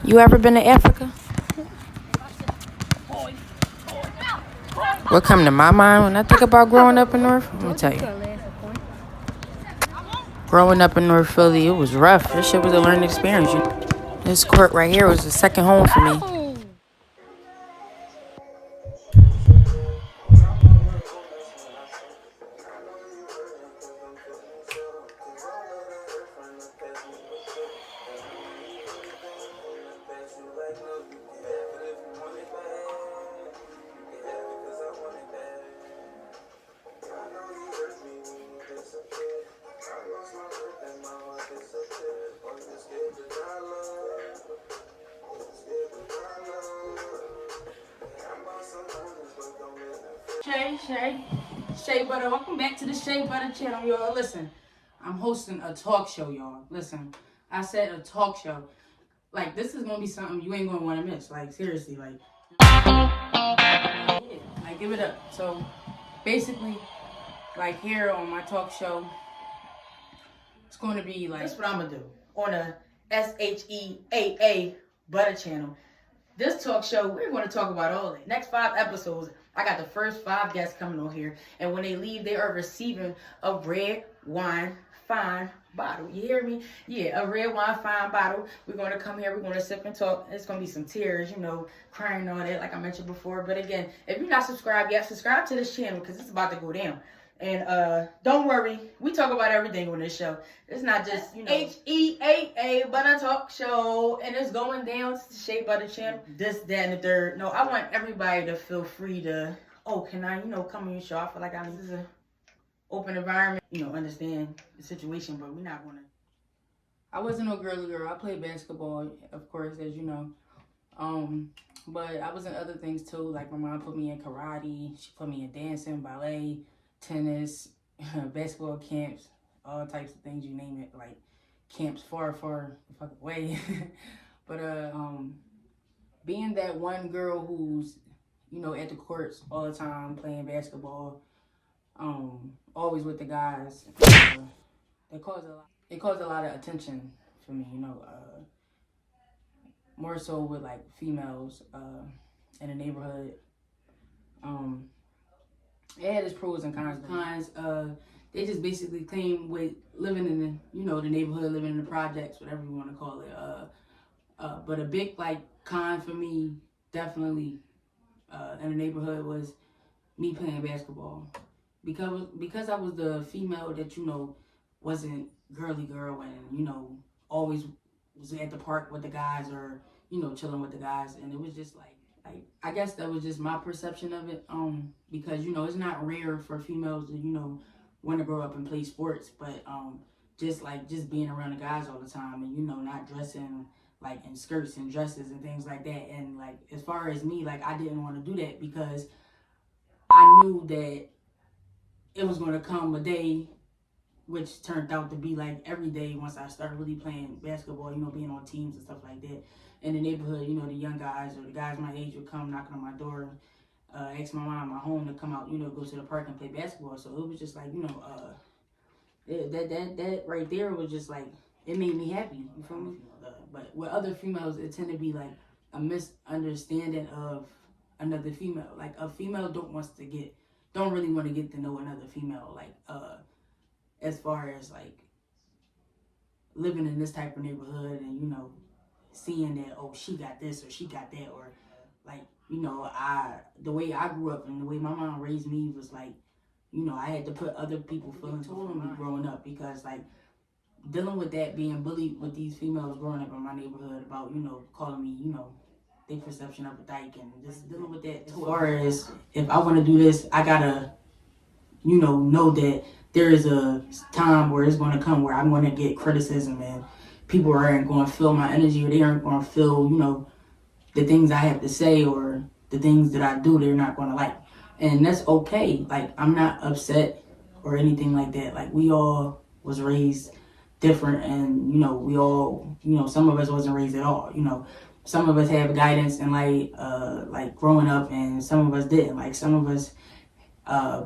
You ever been to Africa? What come to my mind when I think about growing up in North? Let me tell you. Growing up in North Philly, it was rough. This shit was a learning experience. This court right here was a second home for me. Shea Butter. Welcome back to the Shea Butter channel, y'all. Listen, I'm hosting a talk show, y'all. Listen, I said a talk show. Like, this is gonna be something you ain't gonna want to miss. Like, seriously, like, give it up. So, basically, like, here on my talk show, it's gonna be like, this is what I'm gonna do on a SHEAA Butter channel. This talk show, we're going to talk about all that. Next 5 episodes, I got the first 5 guests coming on here. And when they leave, they are receiving a red wine fine bottle. You hear me? Yeah, a red wine fine bottle. We're going to come here. We're going to sip and talk. It's going to be some tears, you know, crying and all that, like I mentioned before. But again, if you're not subscribed yet, subscribe to this channel because it's about to go down. And don't worry, we talk about everything on this show. It's not just, you know, HEAA Butter Talk Show, and it's going down to the Shea Butter channel. This, that, and the third. No, I want everybody to feel free to, oh, can I, you know, come on your show? I feel like this is an open environment, you know, understand the situation, but we're not gonna. I wasn't no girly girl. I played basketball, of course, as you know. But I was in other things too. Like my mom put me in karate. She put me in dancing, ballet, tennis, basketball camps, all types of things, you name it, like camps far the fucking way. But being that one girl who's, you know, at the courts all the time playing basketball, always with the guys, it caused a lot of attention for me, you know, more so with like females in the neighborhood. It had its pros and cons. They just basically came with living in the, you know, the neighborhood, living in the projects, whatever you want to call it. But a big like con for me, definitely, in the neighborhood was me playing basketball, because I was the female that, you know, wasn't girly girl and, you know, always was at the park with the guys or, you know, chilling with the guys, and it was just like I guess that was just my perception of it, because, you know, it's not rare for females to, you know, want to grow up and play sports, but just being around the guys all the time and, you know, not dressing like in skirts and dresses and things like that. And like, as far as me, like, I didn't want to do that because I knew that it was going to come a day, which turned out to be like every day once I started really playing basketball, you know, being on teams and stuff like that. In the neighborhood, you know, the young guys or the guys my age would come knocking on my door, ask my mom, my home to come out, you know, go to the park and play basketball. So it was just like, you know, that right there was just like, it made me happy, you feel me? But with other females, it tend to be like a misunderstanding of another female. Like, a female don't really want to get to know another female, like, as far as like living in this type of neighborhood and, you know, seeing that, oh, she got this or she got that, or like, you know, the way I grew up and the way my mom raised me was like, you know, I had to put other people's feelings before me growing up, because like dealing with that, being bullied with these females growing up in my neighborhood about, you know, calling me, you know, their perception of a dyke, and just dealing with that. As far as if I want to do this, I gotta, you know that there is a time where it's going to come where I'm going to get criticism and people aren't going to feel my energy, or they aren't going to feel, you know, the things I have to say or the things that I do, they're not going to like. And that's okay. Like, I'm not upset or anything like that. Like, we all was raised different, and, you know, we all, you know, some of us wasn't raised at all. You know, some of us have guidance and like growing up, and some of us didn't. Like, some of us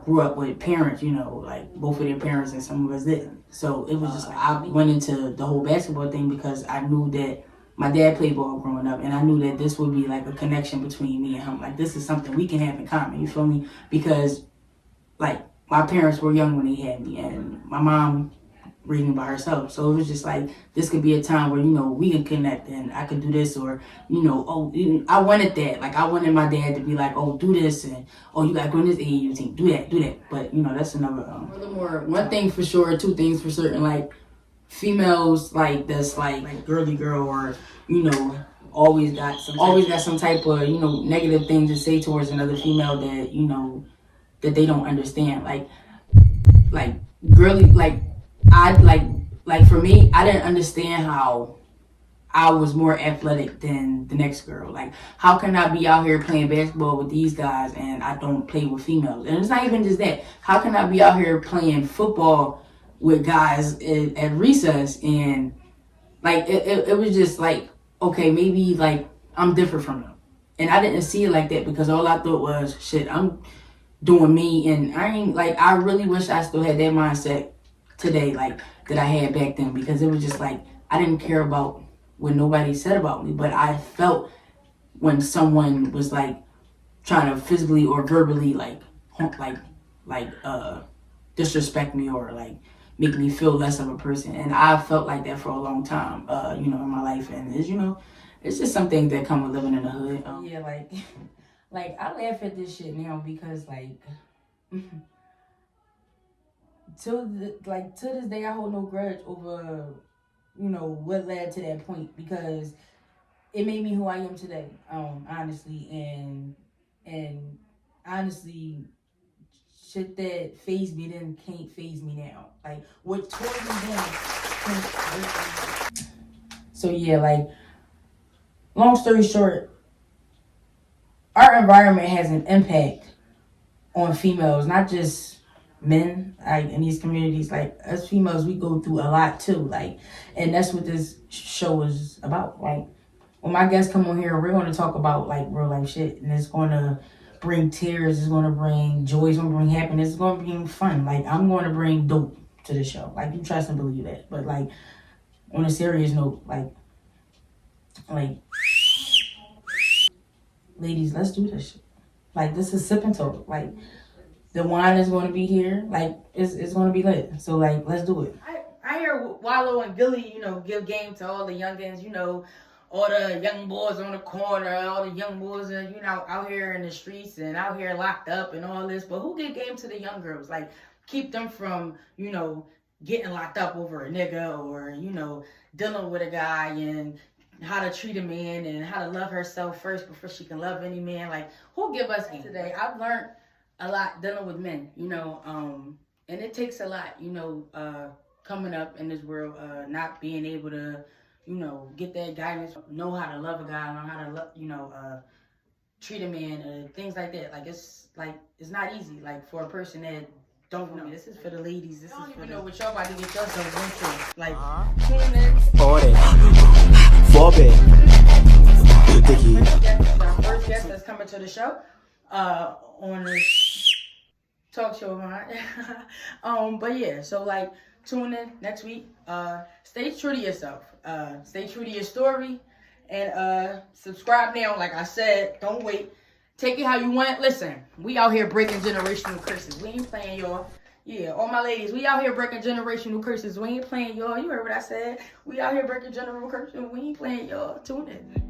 grew up with parents, you know, like both of their parents, and some of us didn't. So it was just like, I went into the whole basketball thing because I knew that my dad played ball growing up, and I knew that this would be like a connection between me and him. Like, this is something we can have in common, you feel me? Because, like, my parents were young when they had me, and my mom reading by herself. So it was just like, this could be a time where, you know, we can connect and I could do this, or, you know, oh, I wanted that. Like, I wanted my dad to be like, oh, do this, and, oh, you got to go in this AAU team. Do that. But, you know, that's another, furthermore, one thing for sure, two things for certain, like, females, like, that's like girly girl, or, you know, always got some type of, you know, negative thing to say towards another female that, you know, that they don't understand. Like girly, like for me, I didn't understand how I was more athletic than the next girl. Like, how can I be out here playing basketball with these guys and I don't play with females? And it's not even just that. How can I be out here playing football with guys at recess, and like it was just like, okay, maybe like I'm different from them. And I didn't see it like that, because all I thought was, shit, I'm doing me, and I really wish I still had that mindset today, like, that I had back then, because it was just like, I didn't care about what nobody said about me, but I felt when someone was like trying to physically or verbally like disrespect me, or like make me feel less of a person. And I felt like that for a long time, you know, in my life. And it's, you know, it's just some things that come with living in the hood. Yeah, like like, I laugh at this shit now, because like to this day I hold no grudge over, you know, what led to that point, because it made me who I am today, honestly. And honestly, shit that phased me then can't phase me now. Like, what tore me down can't hurt me. So yeah, like, long story short, our environment has an impact on females, not just men, like, in these communities. Like, us females, we go through a lot too, like, and that's what this show is about. Like, when my guests come on here, we're going to talk about like real life shit, and it's going to bring tears, it's going to bring joy, it's going to bring happiness, it's going to bring fun. Like, I'm going to bring dope to the show. Like, you trust and believe that. But like, on a serious note, like ladies, let's do this shit. Like, this is Sip Talk. Like, the wine is going to be here. Like, it's going to be lit. So like, let's do it. I hear Wallow and Gilly, you know, give game to all the youngins, you know, all the young boys on the corner, all the young boys are, you know, out here in the streets and out here locked up and all this. But who give game to the young girls? Like, keep them from, you know, getting locked up over a nigga, or, you know, dealing with a guy, and how to treat a man, and how to love herself first before she can love any man. Like, who give us game today? I've learned a lot dealing with men, you know, and it takes a lot, you know, coming up in this world, not being able to, you know, get that guidance, know how to love a guy, know how to love, you know, treat a man, things like that. Like, it's not easy, like, for a person that don't know. This is for the ladies. This is for the... know what y'all about to get yourselves into. Like, tune in. Our first guest that's coming to the show, on this talk show of mine. But yeah, so like, tune in next week. Stay true to yourself. Stay true to your story, and subscribe now. Like I said, don't wait. Take it how you want. Listen, we out here breaking generational curses. We ain't playing, y'all. Yeah, all my ladies, we out here breaking generational curses. We ain't playing, y'all. You heard what I said. We out here breaking generational curses. We ain't playing, y'all. Tune in.